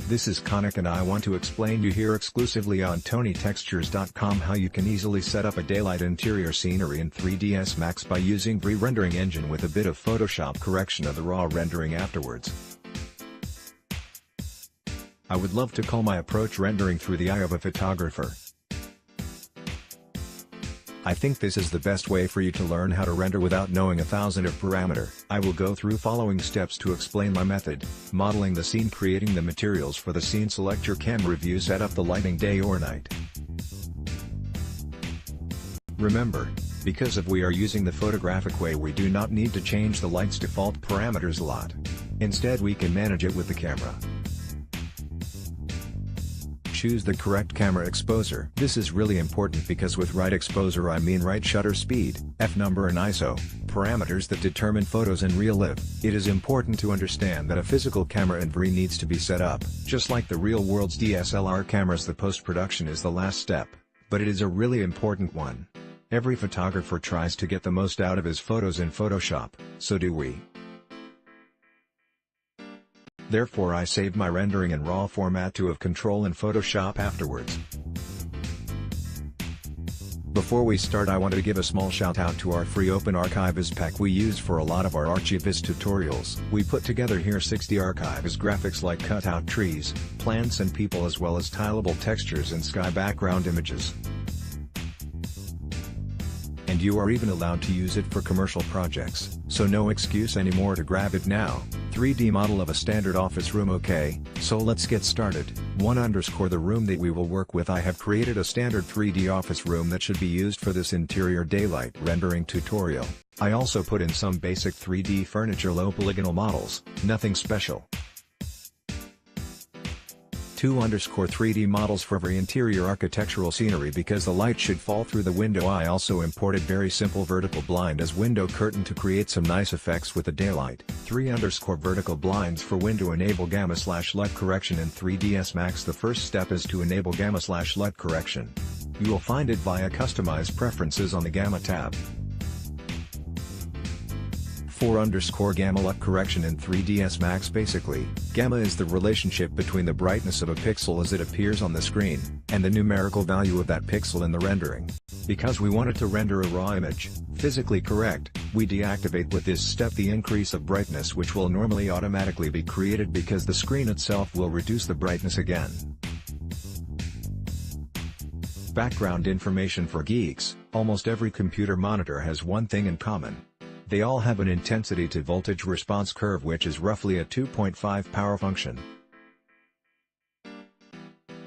This is Kanak and I want to explain you here exclusively on TonyTextures.com how you can easily set up a daylight interior scenery in 3ds Max by using VRay rendering engine with a bit of Photoshop correction of the raw rendering afterwards. I would love to call my approach rendering through the eye of a photographer. I think this is the best way for you to learn how to render without knowing 1,000 of parameter. I will go through following steps to explain my method: modeling the scene, creating the materials for the scene, select your camera view, set up the lighting day or night. Remember, because we are using the photographic way, we do not need to change the light's default parameters a lot. Instead we can manage it with the camera. Choose the correct camera exposure. This is really important because with right exposure I mean right shutter speed, f-number and ISO, parameters that determine photos in real life. It is important to understand that a physical camera in VRay needs to be set up. Just like the real world's DSLR cameras, the post-production is the last step, but it is a really important one. Every photographer tries to get the most out of his photos in Photoshop, so do we. Therefore I saved my rendering in RAW format to have control in Photoshop afterwards. Before we start, I want to give a small shout out to our free open archiviz pack we use for a lot of our archiviz tutorials. We put together here 60 archiviz graphics like cutout trees, plants and people, as well as tileable textures and sky background images. And you are even allowed to use it for commercial projects, so no excuse anymore to grab it now. 3D model of a standard office room. Okay, so let's get started. The room that we will work with. I have created a standard 3D office room that should be used for this interior daylight rendering tutorial. I also put in some basic 3D furniture, low polygonal models, nothing special. 2_3D models for VRay interior architectural scenery because the light should fall through the window. I also imported very simple vertical blind as window curtain to create some nice effects with the daylight. 3_vertical blinds for window. Enable gamma/LUT correction in 3ds Max. The first step is to enable gamma/LUT correction. You will find it via Customize Preferences on the Gamma tab. 4_gamma LUT correction in 3ds Max. Basically, gamma is the relationship between the brightness of a pixel as it appears on the screen, and the numerical value of that pixel in the rendering. Because we wanted to render a raw image, physically correct, we deactivate with this step the increase of brightness, which will normally automatically be created because the screen itself will reduce the brightness again. Background information for geeks. Almost every computer monitor has one thing in common. They all have an intensity to voltage response curve, which is roughly a 2.5 power function.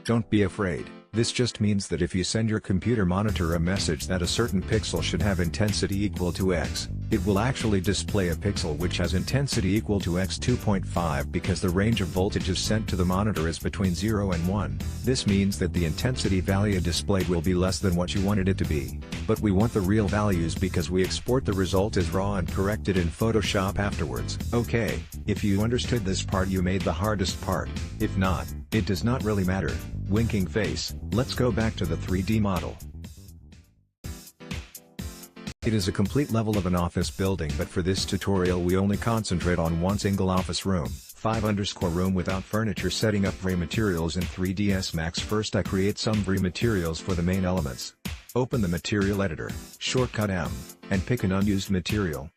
Don't be afraid, this just means that if you send your computer monitor a message that a certain pixel should have intensity equal to X, it will actually display a pixel which has intensity equal to X 2.5 because the range of voltages sent to the monitor is between 0 and 1. This means that the intensity value displayed will be less than what you wanted it to be. But we want the real values because we export the result as raw and correct it in Photoshop afterwards. Okay, if you understood this part, you made the hardest part. If not, it does not really matter. Winking face. Let's go back to the 3D model. It is a complete level of an office building, but for this tutorial we only concentrate on one single office room. 5_room without furniture. Setting up VRay materials in 3ds Max. First I create some VRay materials for the main elements. Open the material editor, shortcut M, and pick an unused material.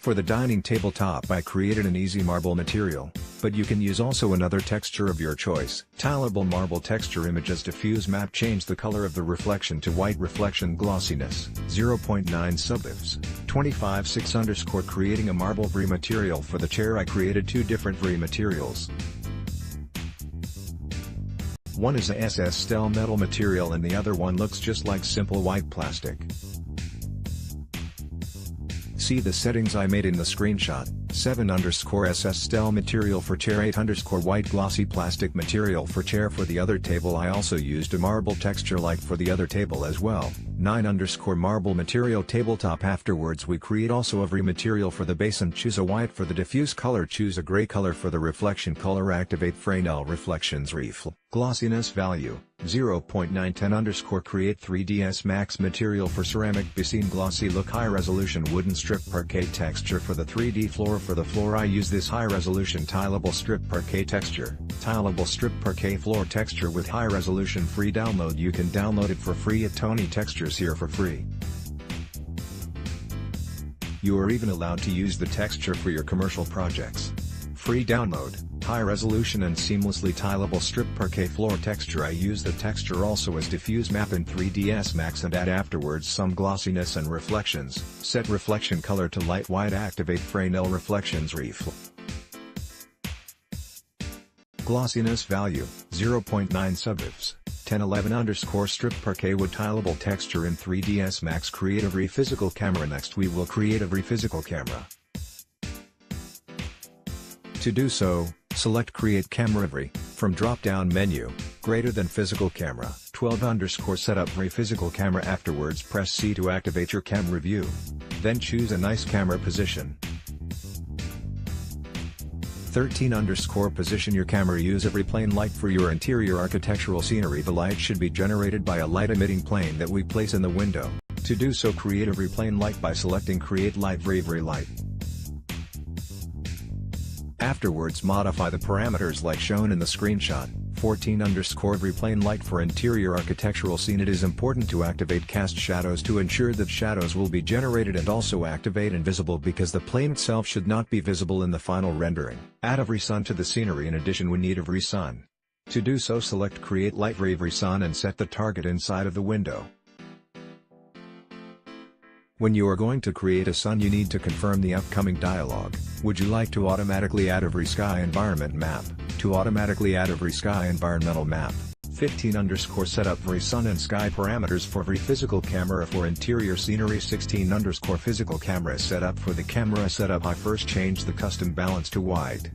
For the dining tabletop I created an easy marble material, but you can use also another texture of your choice. Tileable marble texture images. Diffuse map. Change the color of the reflection to white. Reflection glossiness 0.9 subifs. 25:6 creating a marble VRay material for the chair. I created two different VRay materials. One is a SS steel metal material and the other one looks just like simple white plastic. See the settings I made in the screenshot. 7_SS steel material for chair. 8_ white glossy plastic material for chair. For the other table I also used a marble texture like for the other table as well. 9_ marble material tabletop. Afterwards we create also a VRay material for the basin. Choose a white for the diffuse color. Choose a gray color for the reflection color. Activate Fresnel reflections glossiness value. 0.910 create 3ds max material for ceramic piscine glossy look high resolution wooden strip parquet texture for the 3D floor. For the floor I use this high resolution tileable strip parquet texture. Tileable strip parquet floor texture with high resolution free download. You can download it for free at Tony Textures here for free. You are even allowed to use the texture for your commercial projects. Free download, high resolution and seamlessly tileable strip parquet floor texture. I use the texture also as diffuse map in 3ds Max and add afterwards some glossiness and reflections. Set reflection color to light white. Activate Fresnel reflections glossiness value, 0.9 subs. 1011 strip parquet wood tileable texture in 3ds Max. Create a physical camera. Next we will create a physical camera. To do so, select Create Camera from drop-down menu, greater than physical camera. 12 setup physical camera. Afterwards press C to activate your camera view. Then choose a nice camera position. 13 position your camera. Use a plane light for your interior architectural scenery. The light should be generated by a light emitting plane that we place in the window. To do so create a plane light by selecting Create Light light. Afterwards modify the parameters like shown in the screenshot. 14 plane light for interior architectural scene. It is important to activate cast shadows to ensure that shadows will be generated, and also activate invisible because the plane itself should not be visible in the final rendering. Add a sun to the scenery. In addition we need a sun. To do so select Create Light sun and set the target inside of the window. When you are going to create a sun you need to confirm the upcoming dialog. Would you like to automatically add a sky environment map? To automatically add a sky environmental map, 15 setup sun and sky parameters for physical camera. For interior scenery 16 physical camera setup. For the camera setup I first change the custom balance to wide.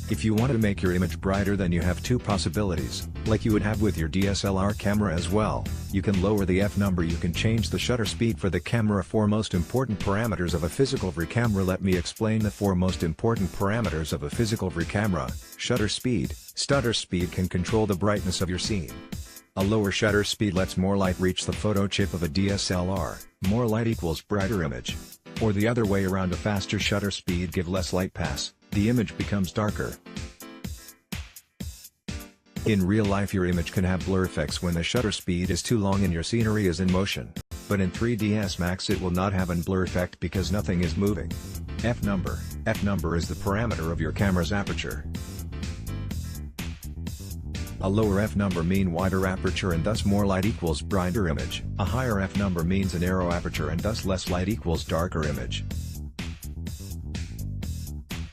If you want to make your image brighter, then you have two possibilities, like you would have with your DSLR camera as well. You can lower the f number. You can change the shutter speed for the camera. 4 most important parameters of a physical camera. Let me explain the 4 most important parameters of a physical camera. Shutter speed. Stutter speed can control the brightness of your scene. A lower shutter speed lets more light reach the photo chip of a DSLR. More light equals brighter image. Or the other way around, a faster shutter speed give less light pass. The image becomes darker. In real life your image can have blur effects when the shutter speed is too long and your scenery is in motion. But in 3ds Max it will not have an blur effect because nothing is moving. F number is the parameter of your camera's aperture. A lower f number mean wider aperture and thus more light equals brighter image. A higher f number means a narrow aperture and thus less light equals darker image.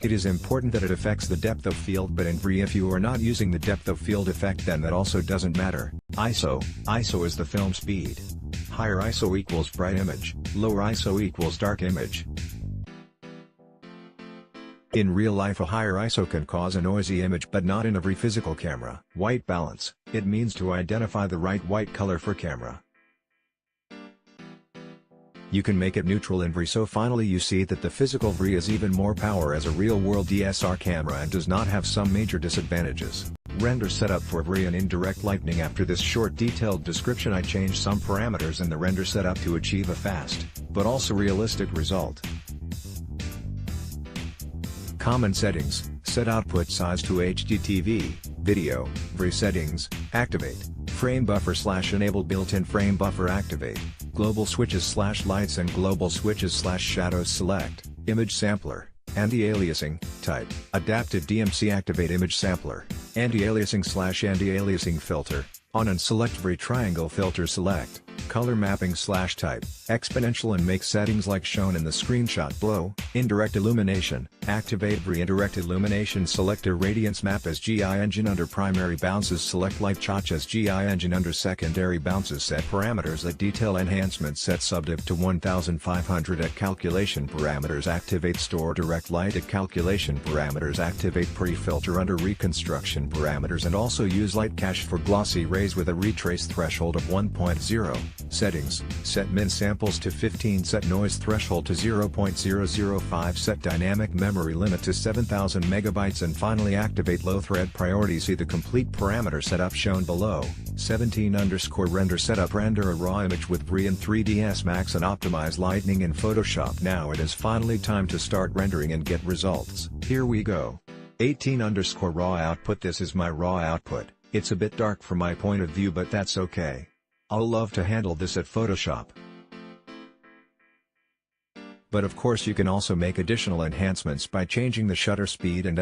It is important that it affects the depth of field, but in VRay if you are not using the depth of field effect then that also doesn't matter. ISO is the film speed. Higher ISO equals bright image, lower ISO equals dark image. In real life a higher ISO can cause a noisy image but not in a physical camera. White balance, it means to identify the right white color for camera. You can make it neutral in VRay, so finally you see that the physical VRay is even more power as a real-world DSLR camera and does not have some major disadvantages. Render setup for VRay and indirect lighting. After this short detailed description I changed some parameters in the render setup to achieve a fast, but also realistic result. Common settings, set output size to HDTV, video, VRay settings, activate, frame buffer / enable built-in frame buffer activate, global switches / lights and global switches / shadows select, image sampler, anti-aliasing, type, adaptive DMC activate image sampler, anti-aliasing / anti-aliasing filter, on and select VRay triangle filter select, color mapping / type, exponential and make settings like shown in the screenshot below. Indirect illumination, activate VRay indirect illumination. Select irradiance map as GI engine. Under primary bounces select light charge as GI engine. Under secondary bounces set parameters at detail enhancement set subdiv to 1500 at calculation parameters. Activate store direct light at calculation parameters. Activate pre-filter under reconstruction parameters and also use light cache for glossy rays with a retrace threshold of 1.0. Settings: set min samples to 15, set noise threshold to 0.005, set dynamic memory limit to 7000 MB, and finally activate low thread priority. See the complete parameter setup shown below. 17_render setup: render a raw image with VRay and 3ds Max and optimize lighting in Photoshop. Now it is finally time to start rendering and get results. Here we go. 18_raw output. This is my raw output. It's a bit dark from my point of view, but that's okay. I'll love to handle this at Photoshop. But of course you can also make additional enhancements by changing the shutter speed and